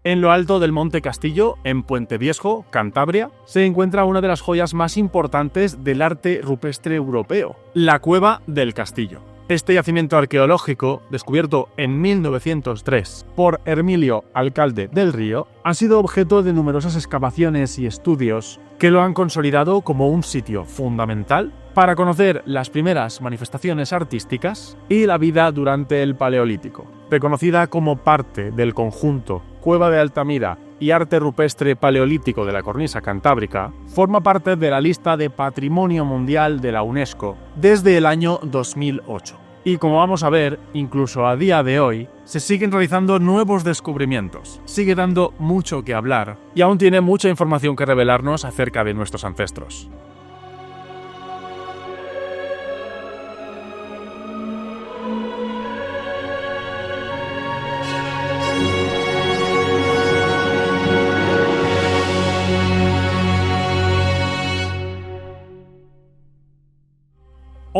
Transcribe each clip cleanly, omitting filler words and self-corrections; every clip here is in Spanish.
En lo alto del Monte Castillo, en Puente Viejo, Cantabria, se encuentra una de las joyas más importantes del arte rupestre europeo, la Cueva del Castillo. Este yacimiento arqueológico, descubierto en 1903 por Hermilio Alcalde del Río, ha sido objeto de numerosas excavaciones y estudios que lo han consolidado como un sitio fundamental para conocer las primeras manifestaciones artísticas y la vida durante el Paleolítico. Reconocida como parte del conjunto Cueva de Altamira y Arte Rupestre Paleolítico de la Cornisa Cantábrica, forma parte de la lista de Patrimonio Mundial de la UNESCO desde el año 2008. Y como vamos a ver, incluso a día de hoy, se siguen realizando nuevos descubrimientos, sigue dando mucho que hablar y aún tiene mucha información que revelarnos acerca de nuestros ancestros.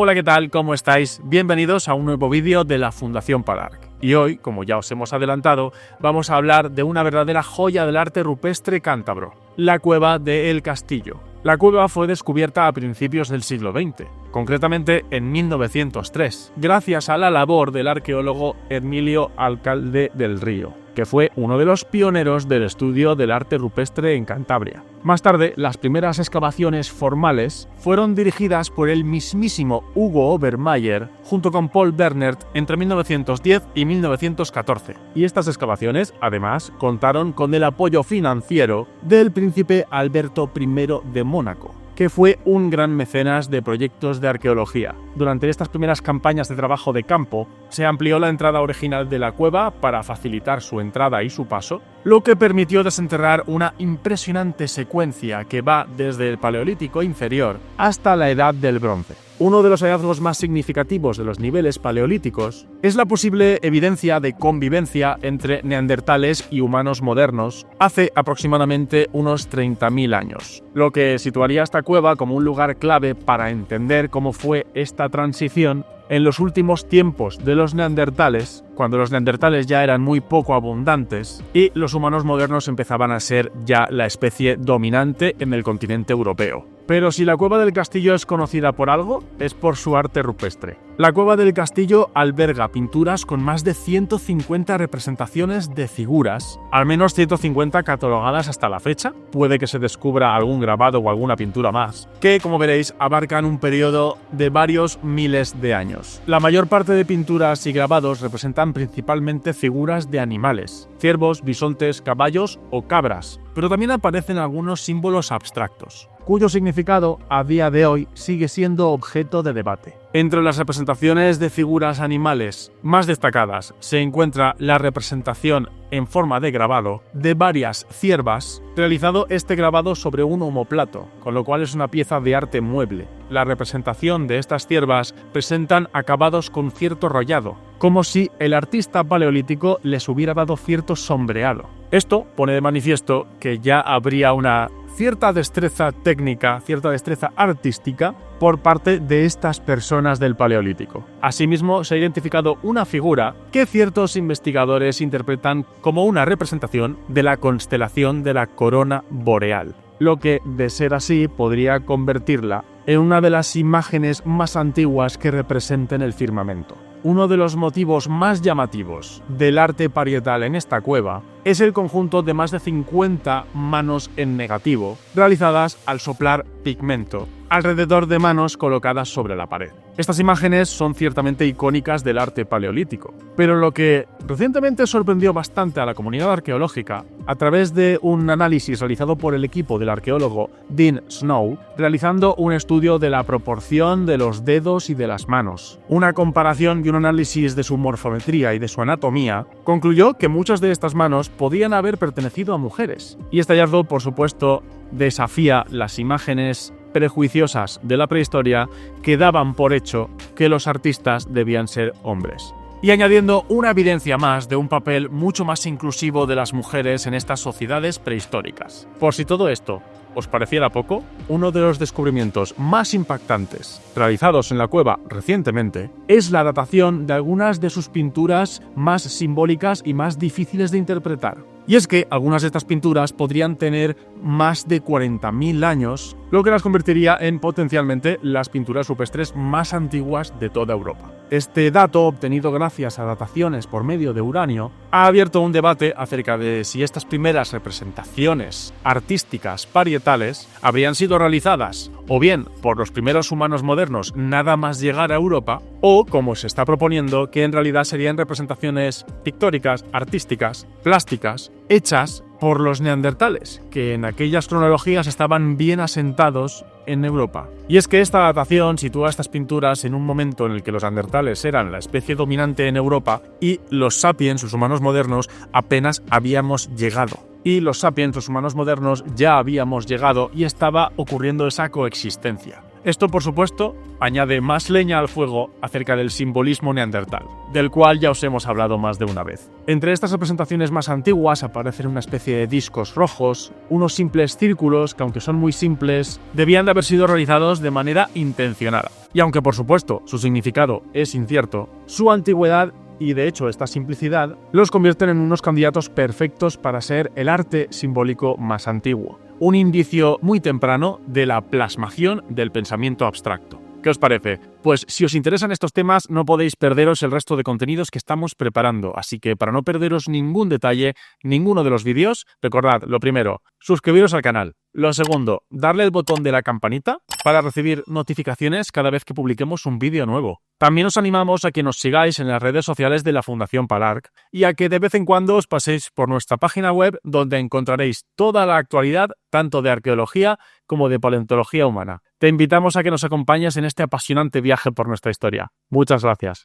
Hola, ¿qué tal? ¿Cómo estáis? Bienvenidos a un nuevo vídeo de la Fundación Padarc. Y hoy, como ya os hemos adelantado, vamos a hablar de una verdadera joya del arte rupestre cántabro, la Cueva de El Castillo. La cueva fue descubierta a principios del siglo XX, concretamente en 1903, gracias a la labor del arqueólogo Hermilio Alcalde del Río, que fue uno de los pioneros del estudio del arte rupestre en Cantabria. Más tarde, las primeras excavaciones formales fueron dirigidas por el mismísimo Hugo Obermayr junto con Paul Bernert entre 1910 y 1914. Y estas excavaciones, además, contaron con el apoyo financiero del príncipe Alberto I de Mónaco, que fue un gran mecenas de proyectos de arqueología. Durante estas primeras campañas de trabajo de campo, se amplió la entrada original de la cueva para facilitar su entrada y su paso, lo que permitió desenterrar una impresionante secuencia que va desde el Paleolítico inferior hasta la Edad del Bronce. Uno de los hallazgos más significativos de los niveles paleolíticos es la posible evidencia de convivencia entre neandertales y humanos modernos hace aproximadamente unos 30.000 años, lo que situaría esta cueva como un lugar clave para entender cómo fue esta transición en los últimos tiempos de los neandertales, cuando los neandertales ya eran muy poco abundantes y los humanos modernos empezaban a ser ya la especie dominante en el continente europeo. Pero si la Cueva del Castillo es conocida por algo, es por su arte rupestre. La Cueva del Castillo alberga pinturas con más de 150 representaciones de figuras, al menos 150 catalogadas hasta la fecha, puede que se descubra algún grabado o alguna pintura más, que, como veréis, abarcan un periodo de varios miles de años. La mayor parte de pinturas y grabados representan principalmente figuras de animales, ciervos, bisontes, caballos o cabras, pero también aparecen algunos símbolos abstractos, cuyo significado a día de hoy sigue siendo objeto de debate. Entre las representaciones de figuras animales más destacadas se encuentra la representación en forma de grabado de varias ciervas, realizado este grabado sobre un omoplato, con lo cual es una pieza de arte mueble. La representación de estas ciervas presentan acabados con cierto rollado, como si el artista paleolítico les hubiera dado cierto sombreado. Esto pone de manifiesto que ya habría una cierta destreza técnica, cierta destreza artística por parte de estas personas del Paleolítico. Asimismo, se ha identificado una figura que ciertos investigadores interpretan como una representación de la constelación de la corona boreal, lo que, de ser así, podría convertirla en una de las imágenes más antiguas que representen el firmamento. Uno de los motivos más llamativos del arte parietal en esta cueva es el conjunto de más de 50 manos en negativo realizadas al soplar pigmento alrededor de manos colocadas sobre la pared. Estas imágenes son ciertamente icónicas del arte paleolítico, pero lo que recientemente sorprendió bastante a la comunidad arqueológica, a través de un análisis realizado por el equipo del arqueólogo Dean Snow, realizando un estudio de la proporción de los dedos y de las manos, una comparación y un análisis de su morfometría y de su anatomía, concluyó que muchas de estas manos podían haber pertenecido a mujeres. Y este hallazgo, por supuesto, desafía las imágenes prejuiciosas de la prehistoria que daban por hecho que los artistas debían ser hombres. Y añadiendo una evidencia más de un papel mucho más inclusivo de las mujeres en estas sociedades prehistóricas. Por si todo esto os pareciera poco, uno de los descubrimientos más impactantes realizados en la cueva recientemente es la datación de algunas de sus pinturas más simbólicas y más difíciles de interpretar. Y es que algunas de estas pinturas podrían tener más de 40.000 años, lo que las convertiría en potencialmente las pinturas rupestres más antiguas de toda Europa. Este dato, obtenido gracias a dataciones por medio de uranio, ha abierto un debate acerca de si estas primeras representaciones artísticas parietales habrían sido realizadas o bien por los primeros humanos modernos nada más llegar a Europa, o, como se está proponiendo, que en realidad serían representaciones pictóricas, artísticas, plásticas, hechas por los neandertales, que en aquellas cronologías estaban bien asentados en Europa. Y es que esta datación sitúa estas pinturas en un momento en el que los neandertales eran la especie dominante en Europa y los sapiens, los humanos modernos, apenas habíamos llegado. Y los sapiens, los humanos modernos, ya habíamos llegado y estaba ocurriendo esa coexistencia. Esto, por supuesto, añade más leña al fuego acerca del simbolismo neandertal, del cual ya os hemos hablado más de una vez. Entre estas representaciones más antiguas aparecen una especie de discos rojos, unos simples círculos que, aunque son muy simples, debían de haber sido realizados de manera intencionada. Y aunque, por supuesto, su significado es incierto, su antigüedad y, de hecho, esta simplicidad los convierten en unos candidatos perfectos para ser el arte simbólico más antiguo. Un indicio muy temprano de la plasmación del pensamiento abstracto. ¿Qué os parece? Pues si os interesan estos temas no podéis perderos el resto de contenidos que estamos preparando, así que para no perderos ningún detalle, ninguno de los vídeos, recordad, lo primero, suscribiros al canal. Lo segundo, darle el botón de la campanita para recibir notificaciones cada vez que publiquemos un vídeo nuevo. También os animamos a que nos sigáis en las redes sociales de la Fundación PALARC y a que de vez en cuando os paséis por nuestra página web donde encontraréis toda la actualidad tanto de arqueología como de paleontología humana. Te invitamos a que nos acompañes en este apasionante viaje por nuestra historia. Muchas gracias.